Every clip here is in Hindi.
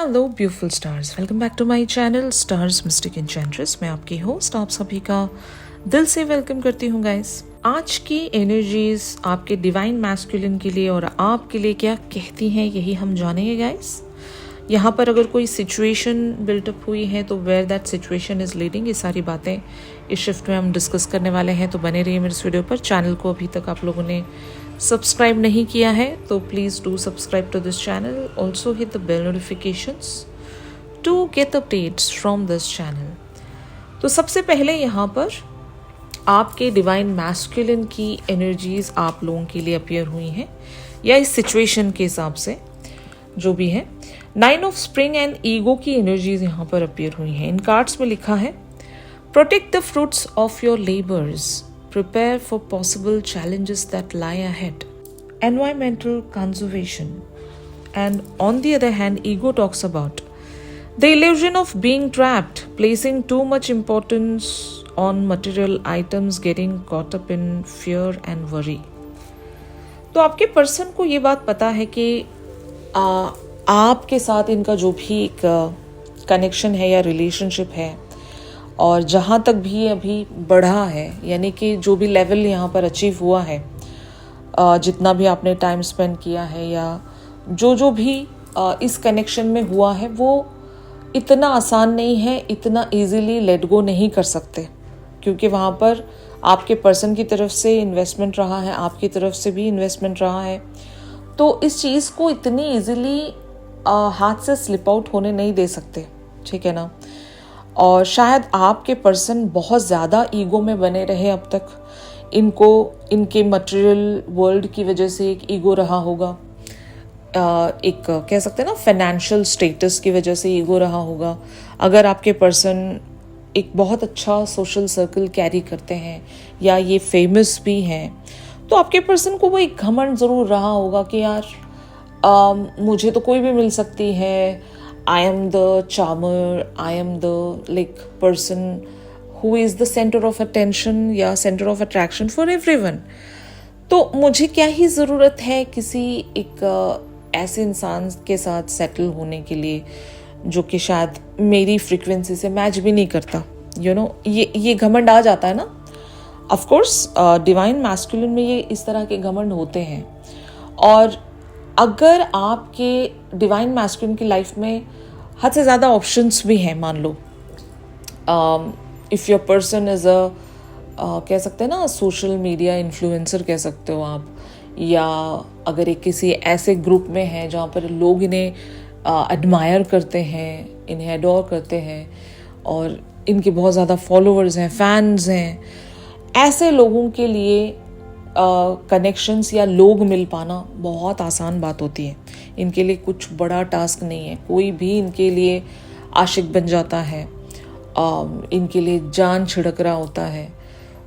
Hello beautiful stars, welcome back to my channel stars mystic enchantress. मैं आपकी होस्ट आप सभी का दिल से वेलकम करती हूँ गाइस। आज की एनर्जीज आपके डिवाइन मैस्कुलिन के लिए और आपके लिए क्या कहती हैं, यही हम जानेंगे गाइस। यहाँ पर अगर कोई सिचुएशन बिल्टअप हुई है तो where that situation is leading, ये सारी बातें इस शिफ्ट में हम डिस्कस करने वाले हैं। तो बने रहिए मेरे इस वीडियो पर। चैनल को अभी तक आप लोगों ने सब्सक्राइब नहीं किया है तो please do subscribe to this channel. Also hit the bell notifications to get updates from this channel. तो सबसे पहले यहाँ पर आपके डिवाइन मैस्कुलिन की एनर्जीज आप लोगों के लिए अपीयर हुई हैं, या इस सिचुएशन के हिसाब से जो भी है। 9 ऑफ स्प्रिंग एंड ईगो की एनर्जीज यहाँ पर अपीयर हुई हैं। इन कार्ड्स में लिखा है protect the fruits of your labours, prepare for possible challenges that lie ahead, environmental conservation. And on the other hand, ego talks about the illusion of being trapped, placing too much importance on material items, getting caught up in fear and worry. तो आपके पर्सन को ये बात पता है कि आपके साथ इनका जो भी एक कनेक्शन है या रिलेशनशिप है, और जहाँ तक भी अभी बढ़ा है, यानी कि जो भी लेवल यहाँ पर अचीव हुआ है, जितना भी आपने टाइम स्पेंड किया है या जो भी इस कनेक्शन में हुआ है, वो इतना आसान नहीं है, इतना इजीली लेट गो नहीं कर सकते, क्योंकि वहाँ पर आपके पर्सन की तरफ से इन्वेस्टमेंट रहा है, आपकी तरफ से भी इन्वेस्टमेंट रहा है। तो इस चीज़ को इतनी इजीली हाथ से स्लिप आउट होने नहीं दे सकते, ठीक है ना। और शायद आपके पर्सन बहुत ज़्यादा ईगो में बने रहे अब तक, इनको इनके मटेरियल वर्ल्ड की वजह से एक ईगो रहा होगा, एक कह सकते हैं ना फाइनेंशियल स्टेटस की वजह से ईगो रहा होगा। अगर आपके पर्सन एक बहुत अच्छा सोशल सर्कल कैरी करते हैं या ये फेमस भी हैं, तो आपके पर्सन को वो एक घमंड ज़रूर रहा होगा कि यार मुझे तो कोई भी मिल सकती है, I am the charmer, I am the person who is the center of attention या center of attraction for everyone. तो मुझे क्या ही ज़रूरत है किसी एक ऐसे इंसान के साथ सेटल होने के लिए जो कि शायद मेरी फ्रीक्वेंसी से मैच भी नहीं करता, ये घमंड आ जाता है ना। ऑफ कोर्स डिवाइन मैस्कुलिन में ये इस तरह के घमंड होते हैं। और अगर आपके डिवाइन मैस्कुलिन की लाइफ में हद से ज़्यादा ऑप्शंस भी हैं, मान लो इफ़ योर पर्सन इज़ कह सकते हैं ना सोशल मीडिया इन्फ्लुएंसर कह सकते हो आप, या अगर एक किसी ऐसे ग्रुप में है जहाँ पर लोग इन्हें एडमायर करते हैं, इन्हें एडोर करते हैं और इनके बहुत ज़्यादा फॉलोअर्स हैं, फैंस हैं, ऐसे लोगों के लिए कनेक्शंस या लोग मिल पाना बहुत आसान बात होती है। इनके लिए कुछ बड़ा टास्क नहीं है, कोई भी इनके लिए आशिक बन जाता है, इनके लिए जान छिड़क रहा होता है।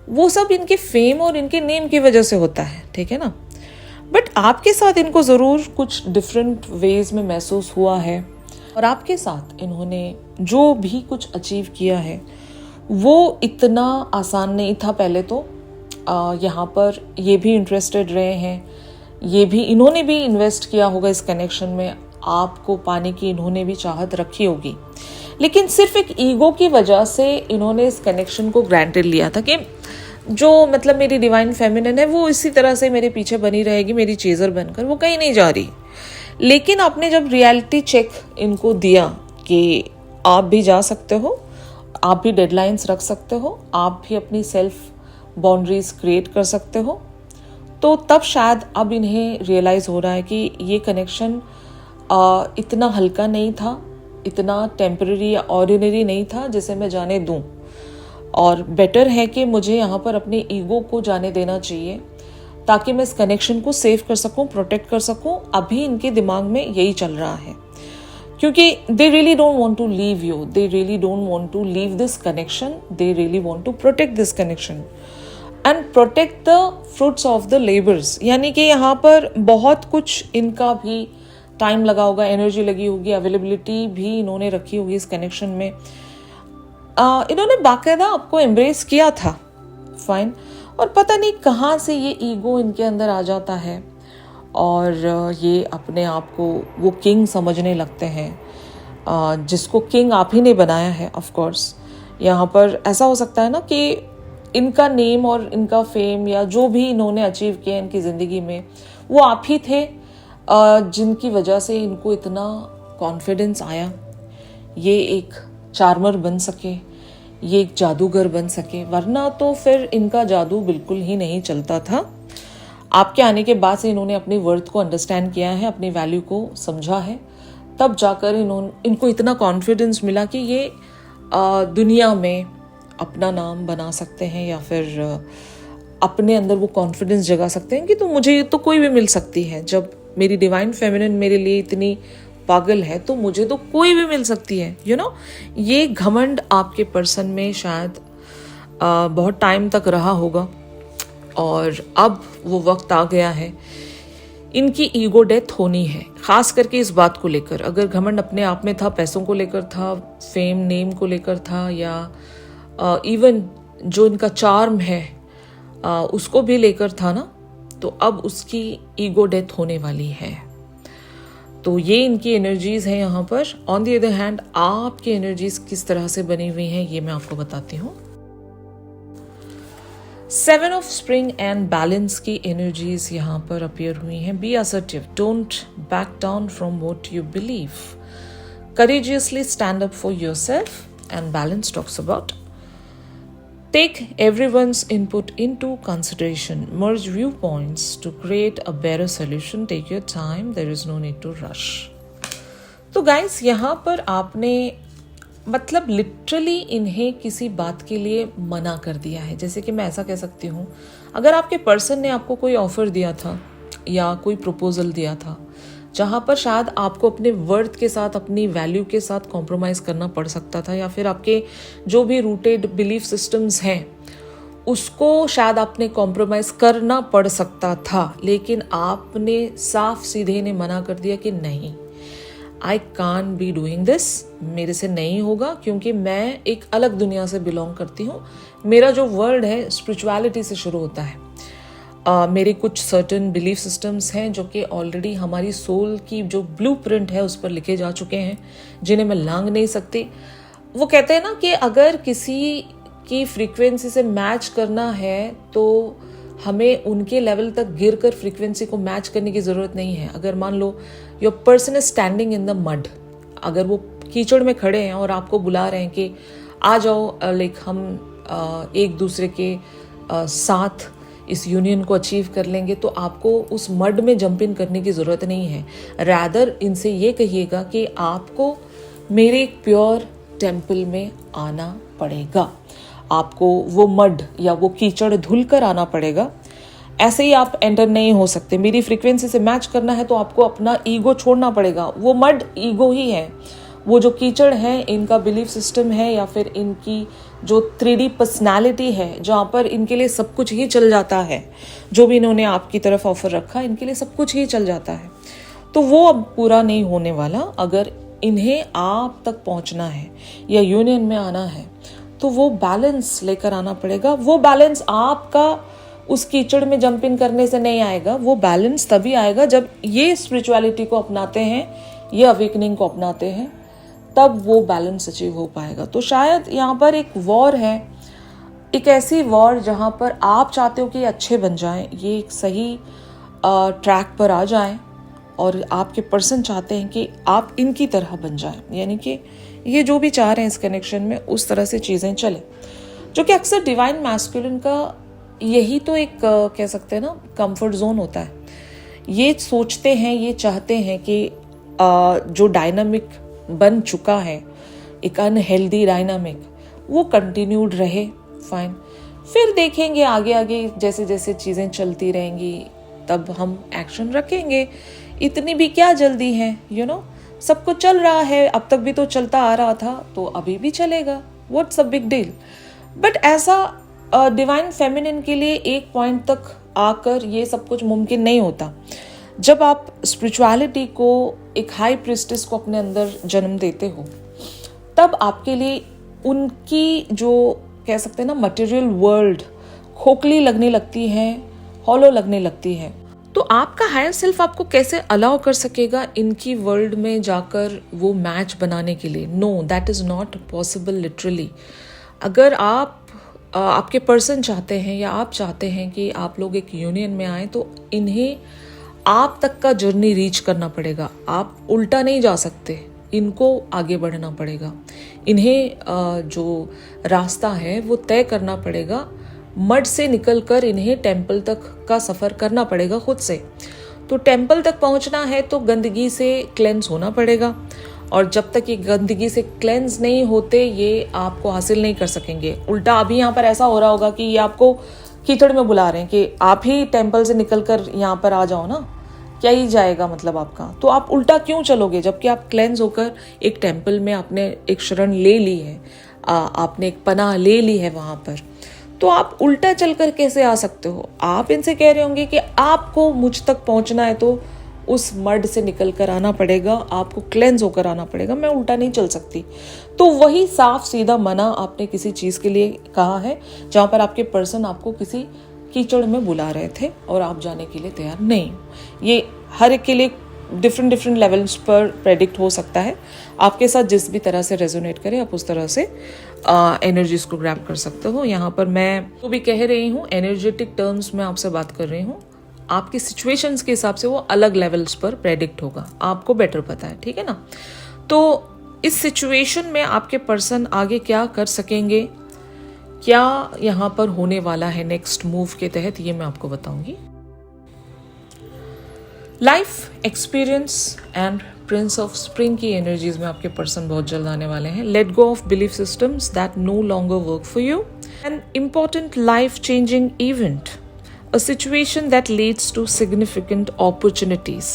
वो सब इनके फेम और इनके नेम की वजह से होता है, ठीक है ना। बट आपके साथ इनको ज़रूर कुछ डिफरेंट वेज में महसूस हुआ है, और आपके साथ इन्होंने जो भी कुछ अचीव किया है वो इतना आसान नहीं था। पहले तो यहाँ पर ये भी इंटरेस्टेड रहे हैं, इन्होंने भी इन्वेस्ट किया होगा इस कनेक्शन में, आपको पाने की इन्होंने भी चाहत रखी होगी, लेकिन सिर्फ एक ईगो की वजह से इन्होंने इस कनेक्शन को ग्रांटेड लिया था कि जो मतलब मेरी डिवाइन फेमिनिन है वो इसी तरह से मेरे पीछे बनी रहेगी, मेरी चेजर बनकर, वो कहीं नहीं जा रही। लेकिन आपने जब रियलिटी चेक इनको दिया कि आप भी जा सकते हो, आप भी डेडलाइंस रख सकते हो, आप भी अपनी सेल्फ बाउंड्रीज क्रिएट कर सकते हो, तो तब शायद अब इन्हें रियलाइज़ हो रहा है कि ये कनेक्शन इतना हल्का नहीं था, इतना टेम्पररी या ऑर्डिनरी नहीं था जिसे मैं जाने दूं, और बेटर है कि मुझे यहाँ पर अपने ईगो को जाने देना चाहिए ताकि मैं इस कनेक्शन को सेव कर सकूं, प्रोटेक्ट कर सकूं। अभी इनके दिमाग में यही चल रहा है, क्योंकि they really don't want to leave you, they really don't want to leave this connection, they really want to protect this connection and protect the fruits of the labours. यानी कि यहाँ पर बहुत कुछ इनका भी टाइम लगा होगा, एनर्जी लगी होगी, अवेलेबिलिटी भी इन्होंने रखी होगी इस कनेक्शन में। इन्होंने बाकायदा आपको एम्ब्रेस किया था, फाइन, और पता नहीं कहाँ से ये ईगो इनके अंदर आ जाता है और ये अपने आप को वो किंग समझने लगते हैं। जिसको किंग आप ही ने बनाया है। ऑफ कोर्स यहाँ पर ऐसा हो सकता है ना कि इनका नेम और इनका फेम या जो भी इन्होंने अचीव किया इनकी ज़िंदगी में, वो आप ही थे जिनकी वजह से इनको इतना कॉन्फिडेंस आया, ये एक चार्मर बन सके, ये एक जादूगर बन सके, वरना तो फिर इनका जादू बिल्कुल ही नहीं चलता था। आपके आने के बाद से इन्होंने अपनी वर्थ को अंडरस्टैंड किया है, अपनी वैल्यू को समझा है, तब जाकर इनको इतना कॉन्फिडेंस मिला कि ये दुनिया में अपना नाम बना सकते हैं या फिर अपने अंदर वो कॉन्फिडेंस जगा सकते हैं कि तो मुझे तो कोई भी मिल सकती है। जब मेरी डिवाइन फेमिनिन मेरे लिए इतनी पागल है तो मुझे तो कोई भी मिल सकती है। यू नो, ये घमंड आपके पर्सन में शायद बहुत टाइम तक रहा होगा और अब वो वक्त आ गया है, इनकी ईगो डेथ होनी है। खास करके इस बात को लेकर, अगर घमंड अपने आप में था, पैसों को लेकर था, फेम नेम को लेकर था, या इवन जो इनका चार्म है उसको भी लेकर था ना, तो अब उसकी ईगो डेथ होने वाली है। तो ये इनकी एनर्जीज हैं यहाँ पर। ऑन द अदर हैंड आपकी एनर्जीज किस तरह से बनी हुई हैं ये मैं आपको बताती हूँ। 7 ऑफ स्प्रिंग एंड बैलेंस की एनर्जीज यहाँ पर अपीयर हुई हैं। Be assertive, don't back down from what you believe, courageously stand up for yourself, and balance talks about take everyone's input into consideration, merge viewpoints to create a better solution, take your time, there is no need to rush। तो गाइस यहाँ पर आपने मतलब लिटरली इन्हें किसी बात के लिए मना कर दिया है। जैसे कि मैं ऐसा कह सकती हूँ, अगर आपके पर्सन ने आपको कोई ऑफर दिया था या कोई प्रपोजल दिया था जहाँ पर शायद आपको अपने वर्थ के साथ, अपनी वैल्यू के साथ कॉम्प्रोमाइज़ करना पड़ सकता था, या फिर आपके जो भी रूटेड बिलीफ सिस्टम्स हैं उसको शायद आपने कॉम्प्रोमाइज़ करना पड़ सकता था, लेकिन आपने साफ सीधे ने मना कर दिया कि नहीं, I can't be doing this, मेरे से नहीं होगा, क्योंकि मैं एक अलग दुनिया से बिलोंग करती हूँ। मेरा जो वर्ल्ड है स्पिरिचुअलिटी से शुरू होता है। मेरे कुछ सर्टन बिलीफ सिस्टम्स हैं जो कि ऑलरेडी हमारी सोल की जो ब्लूप्रिंट है उस पर लिखे जा चुके हैं, जिन्हें मैं लांघ नहीं सकती। वो कहते हैं ना कि अगर किसी की फ्रीक्वेंसी से मैच करना है तो हमें उनके लेवल तक गिर कर फ्रीक्वेंसी को मैच करने की ज़रूरत नहीं है। अगर मान लो your person is standing in the mud, अगर वो कीचड़ में खड़े हैं और आपको बुला रहे हैं कि आ जाओ, लाइक हम एक दूसरे के साथ इस यूनियन को अचीव कर लेंगे, तो आपको उस मड में जंप इन करने की ज़रूरत नहीं है। रैदर इनसे ये कहिएगा कि आपको मेरे एक प्योर टेम्पल में आना पड़ेगा, आपको वो मड या वो कीचड़ धुल कर आना पड़ेगा। ऐसे ही आप एंटर नहीं हो सकते। मेरी फ्रीक्वेंसी से मैच करना है तो आपको अपना ईगो छोड़ना पड़ेगा। वो मड ईगो ही है, वो जो कीचड़ है इनका बिलीफ सिस्टम है, या फिर इनकी जो 3D पर्सनालिटी है जहाँ पर इनके लिए सब कुछ ही चल जाता है। जो भी इन्होंने आपकी तरफ ऑफर रखा इनके लिए सब कुछ ही चल जाता है, तो वो अब पूरा नहीं होने वाला। अगर इन्हें आप तक पहुँचना है या यूनियन में आना है तो वो बैलेंस लेकर आना पड़ेगा। वो बैलेंस आपका उस कीचड़ में जंप इन करने से नहीं आएगा। वो बैलेंस तभी आएगा जब ये स्पिरिचुअलिटी को अपनाते हैं, ये अवेकनिंग को अपनाते हैं, तब वो बैलेंस अचीव हो पाएगा। तो शायद यहाँ पर एक वॉर है, एक ऐसी वॉर जहाँ पर आप चाहते हो कि अच्छे बन जाएं, ये एक सही ट्रैक पर आ जाएं, और आपके पर्सन चाहते हैं कि आप इनकी तरह बन जाएं, यानी कि ये जो भी चाह रहे हैं इस कनेक्शन में उस तरह से चीज़ें चले, जो कि अक्सर डिवाइन मैस्कुलिन का यही तो एक कह सकते हैं ना कंफर्ट जोन होता है। ये सोचते हैं, ये चाहते हैं कि जो डायनामिक बन चुका है, एक अनहेल्दी डायनामिक, वो कंटिन्यूड रहे। फाइन, फिर देखेंगे आगे आगे जैसे जैसे चीज़ें चलती रहेंगी तब हम एक्शन रखेंगे। इतनी भी क्या जल्दी है, यू नो, सब कुछ चल रहा है, अब तक भी तो चलता आ रहा था तो अभी भी चलेगा, what's a big deal. But ऐसा डिवाइन फेमिनिन के लिए एक पॉइंट तक आकर ये सब कुछ मुमकिन नहीं होता। जब आप स्पिरिचुअलिटी को, एक हाई प्रिस्टेस को अपने अंदर जन्म देते हो, तब आपके लिए उनकी जो कह सकते हैं ना मटेरियल वर्ल्ड खोखली लगने लगती है, हॉलो लगने लगती है। तो आपका हायर सेल्फ आपको कैसे अलाउ कर सकेगा इनकी वर्ल्ड में जाकर वो मैच बनाने के लिए? No, that is not possible literally. अगर आपके पर्सन चाहते हैं या आप चाहते हैं कि आप लोग एक यूनियन में आए, तो इन्हें आप तक का जर्नी रीच करना पड़ेगा। आप उल्टा नहीं जा सकते, इनको आगे बढ़ना पड़ेगा। इन्हें जो रास्ता है वो तय करना पड़ेगा। मड से निकलकर इन्हें टेम्पल तक का सफ़र करना पड़ेगा खुद से। तो टेम्पल तक पहुंचना है तो गंदगी से क्लेंस होना पड़ेगा, और जब तक ये गंदगी से क्लेंस नहीं होते ये आपको हासिल नहीं कर सकेंगे। उल्टा अभी यहाँ पर ऐसा हो रहा होगा कि ये आपको कीचड़ में बुला रहे हैं कि आप ही टेम्पल से निकलकर यहाँ पर आ जाओ ना, क्या ही जाएगा मतलब आपका। तो आप उल्टा क्यों चलोगे जबकि आप क्लेंस होकर एक टेम्पल में आपने एक शरण ले ली है, आपने एक पनाह ले ली है वहाँ पर। तो आप उल्टा चलकर कैसे आ सकते हो? आप इनसे कह रहे होंगे कि आपको मुझ तक पहुंचना है तो उस मड से निकल कर आना पड़ेगा, आपको क्लेंस होकर आना पड़ेगा, मैं उल्टा नहीं चल सकती। तो वही साफ सीधा मना आपने किसी चीज़ के लिए कहा है जहाँ पर आपके पर्सन आपको किसी कीचड़ में बुला रहे थे और आप जाने के लिए तैयार नहीं। ये हर एक के लिए डिफरेंट लेवल्स पर प्रेडिक्ट हो सकता है। आपके साथ जिस भी तरह से रेजोनेट करे आप उस तरह से एनर्जीज को ग्रैब कर सकते हो। यहाँ पर मैं तो भी कह रही हूँ, एनर्जेटिक टर्म्स में आपसे बात कर रही हूँ। आपकी सिचुएशंस के हिसाब से वो अलग लेवल्स पर प्रेडिक्ट होगा, आपको बेटर पता है, ठीक है ना। तो इस सिचुएशन में आपके पर्सन आगे क्या कर सकेंगे, क्या यहाँ पर होने वाला है नेक्स्ट मूव के तहत, ये मैं आपको बताऊंगी। Life experience and prince of spring की एनर्जीज में आपके पर्सन बहुत जल्द आने वाले हैं। Let go of belief systems that no longer work for you. An important life changing event, a situation that leads to significant opportunities.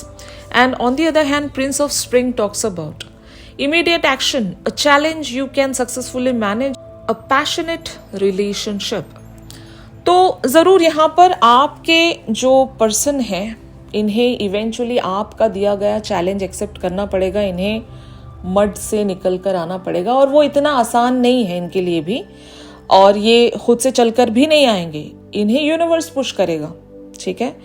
And on the other hand, Prince of Spring talks about immediate action, a challenge you can successfully manage, a passionate relationship. तो ज़रूर यहाँ पर आपके जो पर्सन है इन्हें इवेंचुअली आपका दिया गया चैलेंज एक्सेप्ट करना पड़ेगा, इन्हें मड से निकल कर आना पड़ेगा, और वो इतना आसान नहीं है इनके लिए भी, और ये खुद से चलकर भी नहीं आएंगे, इन्हें यूनिवर्स पुश करेगा, ठीक है।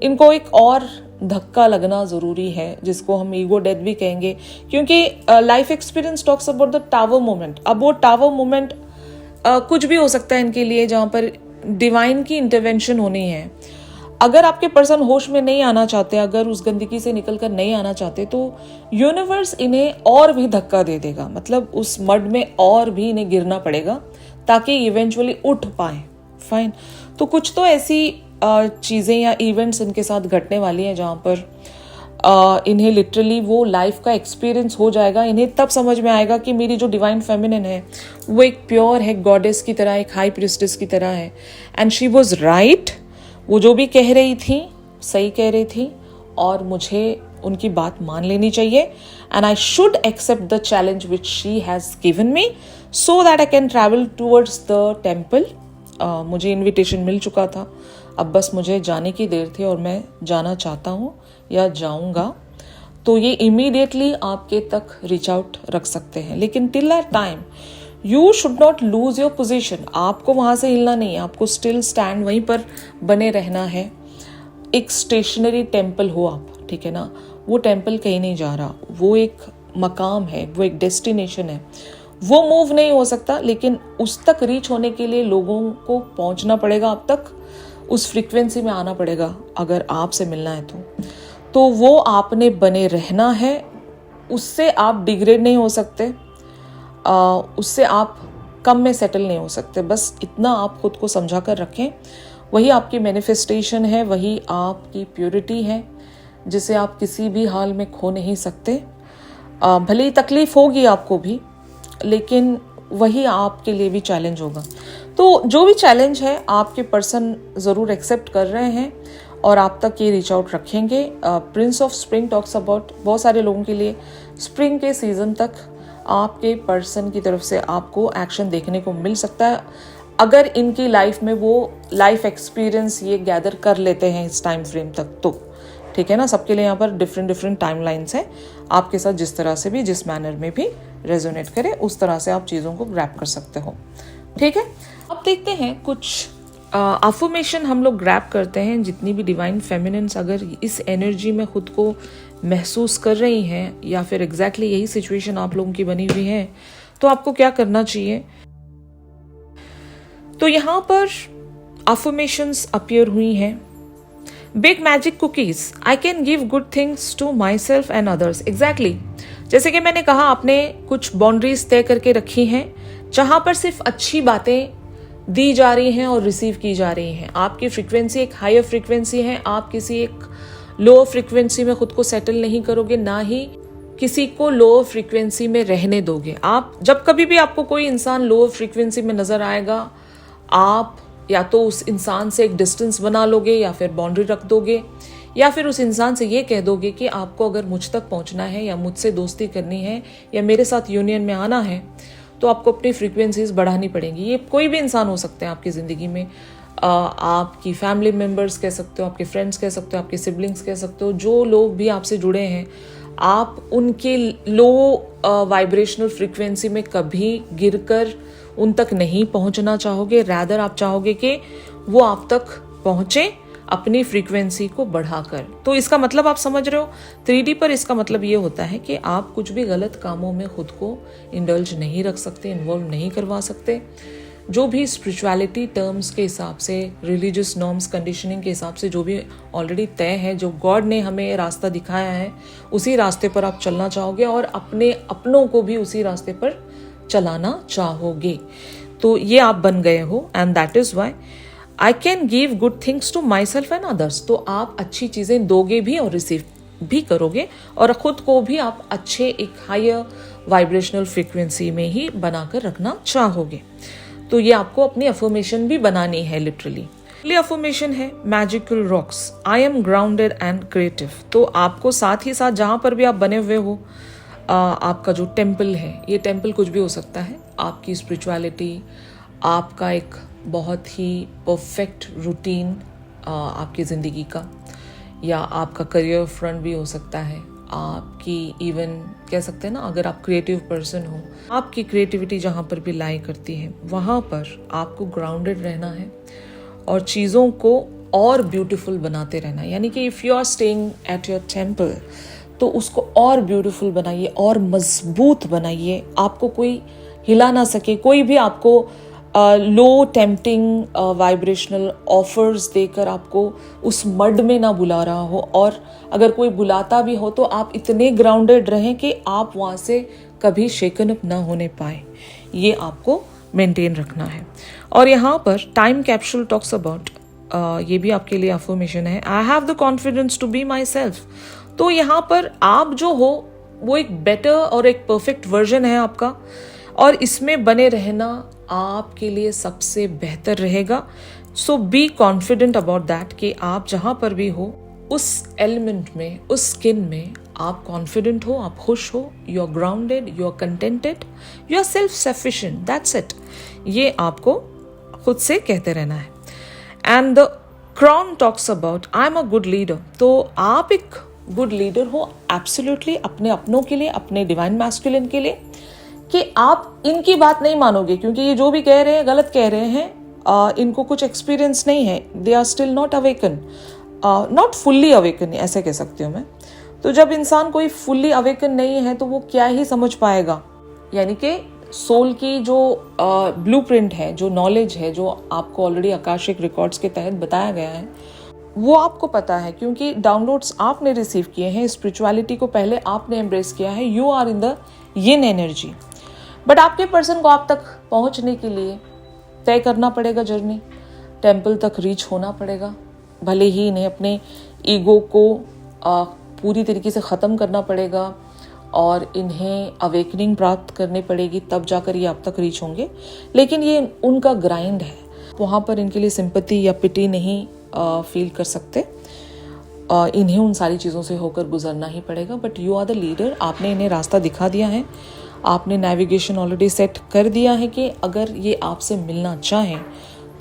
इनको एक और धक्का लगना ज़रूरी है जिसको हम ईगो डेथ भी कहेंगे, क्योंकि life experience talks about the tower moment. अब वो टावर मोमेंट कुछ भी हो सकता है इनके लिए जहाँ पर डिवाइन की इंटरवेंशन होनी है। अगर आपके पर्सन होश में नहीं आना चाहते, अगर उस गंदगी से निकलकर नहीं आना चाहते, तो यूनिवर्स इन्हें और भी धक्का दे देगा, मतलब उस मड में और भी इन्हें गिरना पड़ेगा ताकि इवेंचुअली उठ पाए। फाइन, तो कुछ तो ऐसी चीज़ें या इवेंट्स इनके साथ घटने वाली हैं जहाँ पर इन्हें लिटरली वो लाइफ का एक्सपीरियंस हो जाएगा। इन्हें तब समझ में आएगा कि मेरी जो डिवाइन फेमिनिन है वो एक प्योर है, गॉडेस की तरह, एक हाई प्रिस्टेस की तरह है। एंड शी वॉज राइट, वो जो भी कह रही थी सही कह रही थी, और मुझे उनकी बात मान लेनी चाहिए। And I should accept the challenge which she has given me so that I can travel towards the temple. मुझे इनविटेशन मिल चुका था, अब बस मुझे जाने की देर थी और मैं जाना चाहता हूँ या जाऊँगा। तो ये इमीडिएटली आपके तक रीच आउट रख सकते हैं, लेकिन till that time you should not lose your position. आपको वहाँ से हिलना नहीं है, आपको स्टिल स्टैंड वहीं पर बने रहना है। एक स्टेशनरी टेम्पल हो आप, ठीक है ना, वो टेम्पल कहीं नहीं जा रहा, वो एक मकाम है, वो एक डेस्टिनेशन है, वो मूव नहीं हो सकता। लेकिन उस तक रीच होने के लिए लोगों को पहुंचना पड़ेगा, आप तक उस फ्रीक्वेंसी में आना पड़ेगा अगर आपसे मिलना है तो वो आपने बने रहना है। उससे आप डिग्रेड नहीं हो सकते, उससे आप कम में सेटल नहीं हो सकते। बस इतना आप खुद को समझा कर रखें, वही आपकी मैनिफेस्टेशन है, वही आपकी प्योरिटी है जिसे आप किसी भी हाल में खो नहीं सकते। भले ही तकलीफ होगी आपको भी, लेकिन वही आपके लिए भी चैलेंज होगा। तो जो भी चैलेंज है आपके पर्सन ज़रूर एक्सेप्ट कर रहे हैं और आप तक ये रीच आउट रखेंगे। Prince of spring talks about बहुत सारे लोगों के लिए स्प्रिंग के सीज़न तक आपके पर्सन की तरफ से आपको एक्शन देखने को मिल सकता है, अगर इनकी लाइफ में वो लाइफ एक्सपीरियंस ये गैदर कर लेते हैं इस टाइम फ्रेम तक तो, ठीक है ना। सबके लिए यहाँ पर डिफरेंट टाइमलाइंस हैं, आपके साथ जिस तरह से भी, जिस मैनर में भी रेजोनेट करे उस तरह से आप चीज़ों को ग्रैब कर सकते हो, ठीक है। अब देखते हैं कुछ अफर्मेशन हम लोग ग्रैब करते हैं, जितनी भी डिवाइन फेमिनिन्स अगर इस एनर्जी में खुद को महसूस कर रही हैं या फिर एग्जैक्टली यही सिचुएशन आप लोगों की बनी हुई है, तो आपको क्या करना चाहिए। तो यहाँ पर अफर्मेशंस अपीयर हुई हैं। Big magic cookies, I can give good things to myself and others. Exactly जैसे कि मैंने कहा, आपने कुछ बाउंड्रीज तय करके रखी हैं जहां पर सिर्फ अच्छी बातें दी जा रही हैं और रिसीव की जा रही हैं। आपकी फ्रीक्वेंसी एक हायर फ्रीक्वेंसी है, आप किसी एक लोअर फ्रीक्वेंसी में खुद को सेटल नहीं करोगे, ना ही किसी को लोअर फ्रीक्वेंसी में रहने दोगे। आप जब कभी भी आपको कोई इंसान लोअर फ्रीक्वेंसी में नजर आएगा, आप या तो उस इंसान से एक डिस्टेंस बना लोगे या फिर बाउंड्री रख दोगे, या फिर उस इंसान से ये कह दोगे कि आपको अगर मुझ तक पहुंचना है या मुझसे दोस्ती करनी है या मेरे साथ यूनियन में आना है, तो आपको अपनी फ्रीक्वेंसीज बढ़ानी पड़ेंगी। ये कोई भी इंसान हो सकते हैं आपकी ज़िंदगी में, आपकी फैमिली मेम्बर्स कह सकते हो, आपके फ्रेंड्स कह सकते हो, आपके सिबलिंग्स कह सकते हो, जो लोग भी आपसे जुड़े हैं, आप उनके लो वाइब्रेशनल फ्रीक्वेंसी में कभी गिरकर उन तक नहीं पहुंचना चाहोगे। रैदर आप चाहोगे कि वो आप तक पहुंचे अपनी फ्रीक्वेंसी को बढ़ाकर। तो इसका मतलब आप समझ रहे हो, 3D पर इसका मतलब ये होता है कि आप कुछ भी गलत कामों में खुद को इंडल्ज नहीं रख सकते, इन्वॉल्व नहीं करवा सकते। जो भी स्पिरिचुअलिटी टर्म्स के हिसाब से, रिलीजियस नॉर्म्स, कंडीशनिंग के हिसाब से जो भी ऑलरेडी तय है, जो गॉड ने हमें रास्ता दिखाया है, उसी रास्ते पर आप चलना चाहोगे और अपने अपनों को भी उसी रास्ते पर चलाना चाहोगे। तो ये आप बन गए हो, and that is why I can give good things to myself and others. तो आप अच्छी चीजें दोगे भी और रिसीव भी करोगे, और खुद को भी आप अच्छे एक हायर वाइब्रेशनल फ्रीक्वेंसी में ही बनाकर रखना चाहोगे। तो ये आपको अपनी अफर्मेशन भी बनानी है। लिटरली अफर्मेशन है magical rocks, I am grounded and creative. तो आपको साथ ही साथ जहां पर भी आप बने हुए हो, आपका जो टेम्पल है, ये टेम्पल कुछ भी हो सकता है, आपकी स्पिरिचुअलिटी, आपका एक बहुत ही परफेक्ट रूटीन आपकी ज़िंदगी का, या आपका करियर फ्रंट भी हो सकता है, आपकी इवन कह सकते हैं ना, अगर आप क्रिएटिव पर्सन हो, आपकी क्रिएटिविटी जहाँ पर भी लाई करती है, वहाँ पर आपको ग्राउंडेड रहना है और चीज़ों को और ब्यूटीफुल बनाते रहना है। यानी कि if you are staying at your temple, तो उसको और ब्यूटीफुल बनाइए और मजबूत बनाइए। आपको कोई हिला ना सके, कोई भी आपको लो टेम्पटिंग वाइब्रेशनल ऑफर्स देकर आपको उस मड में ना बुला रहा हो, और अगर कोई बुलाता भी हो तो आप इतने ग्राउंडेड रहें कि आप वहाँ से कभी शेकन अप ना होने पाए। ये आपको मेंटेन रखना है। और यहाँ पर टाइम कैप्सूल टॉक्स अबाउट, ये भी आपके लिए अफर्मेशन है, I have the confidence to be myself. तो यहाँ पर आप जो हो वो एक बेटर और एक परफेक्ट वर्जन है आपका, और इसमें बने रहना आपके लिए सबसे बेहतर रहेगा। सो बी कॉन्फिडेंट अबाउट दैट कि आप जहां पर भी हो, उस एलिमेंट में, उस स्किन में आप कॉन्फिडेंट हो, आप खुश हो, you are grounded, you are contented, you are self sufficient, that's it. ये आपको खुद से कहते रहना है। And the crown talks about I am a good leader. तो आप एक गुड लीडर हो एब्सोल्युटली, अपने अपनों के लिए, अपने डिवाइन मैस्कुलिन के लिए, कि आप इनकी बात नहीं मानोगे, क्योंकि ये जो भी कह रहे हैं गलत कह रहे हैं, इनको कुछ एक्सपीरियंस नहीं है, they are still not awaken, not fully awaken, ऐसे कह सकती हूँ मैं। तो जब इंसान कोई फुल्ली अवेकन नहीं है तो वो क्या ही समझ पाएगा। यानी कि सोल की जो ब्लूप्रिंट है, जो नॉलेज है, जो आपको ऑलरेडी आकाशिक रिकॉर्ड्स के तहत बताया गया है, वो आपको पता है, क्योंकि डाउनलोड्स आपने रिसीव किए हैं, स्पिरिचुअलिटी को पहले आपने एम्ब्रेस किया है, you are in the yin energy. But आपके पर्सन को आप तक पहुंचने के लिए तय करना पड़ेगा जर्नी, टेम्पल तक रीच होना पड़ेगा। भले ही इन्हें अपने ईगो को पूरी तरीके से ख़त्म करना पड़ेगा और इन्हें अवेकनिंग प्राप्त करनी पड़ेगी, तब जाकर ये आप तक रीच होंगे। लेकिन ये उनका ग्राइंड है, वहाँ पर इनके लिए सिंपैथी या पिटी नहीं फील कर सकते, इन्हें उन सारी चीज़ों से होकर गुजरना ही पड़ेगा। But you are the leader, आपने इन्हें रास्ता दिखा दिया है, आपने नेविगेशन ऑलरेडी सेट कर दिया है कि अगर ये आपसे मिलना चाहें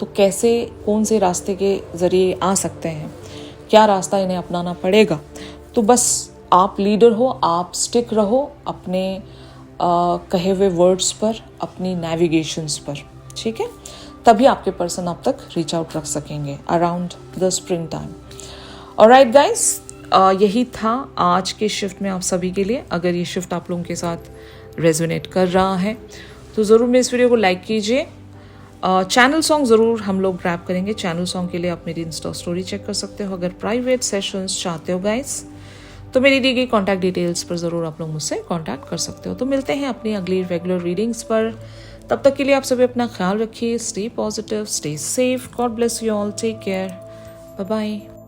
तो कैसे, कौन से रास्ते के ज़रिए आ सकते हैं, क्या रास्ता इन्हें अपनाना पड़ेगा। तो बस आप लीडर हो, आप स्टिक रहो अपने कहे हुए वर्ड्स पर, अपनी नेविगेशंस पर, ठीक है। तभी आपके पर्सन आप तक रीच आउट रख सकेंगे around the spring time. Alright guys, यही था आज के शिफ्ट में आप सभी के लिए। अगर ये शिफ्ट आप लोगों के साथ रेजोनेट कर रहा है तो ज़रूर मेरे इस वीडियो को लाइक कीजिए। चैनल सॉन्ग ज़रूर हम लोग ग्रैब करेंगे। चैनल सॉन्ग के लिए आप मेरी इंस्टा स्टोरी चेक कर सकते हो। अगर प्राइवेट सेशंस चाहते हो गाइस तो मेरी दी गई कॉन्टैक्ट डिटेल्स पर ज़रूर आप लोग मुझसे कॉन्टैक्ट कर सकते हो। तो मिलते हैं अपनी अगली रेगुलर रीडिंग्स पर। तब तक के लिए आप सभी अपना ख्याल रखिए। Stay positive, stay safe, God bless you all, take care, bye bye.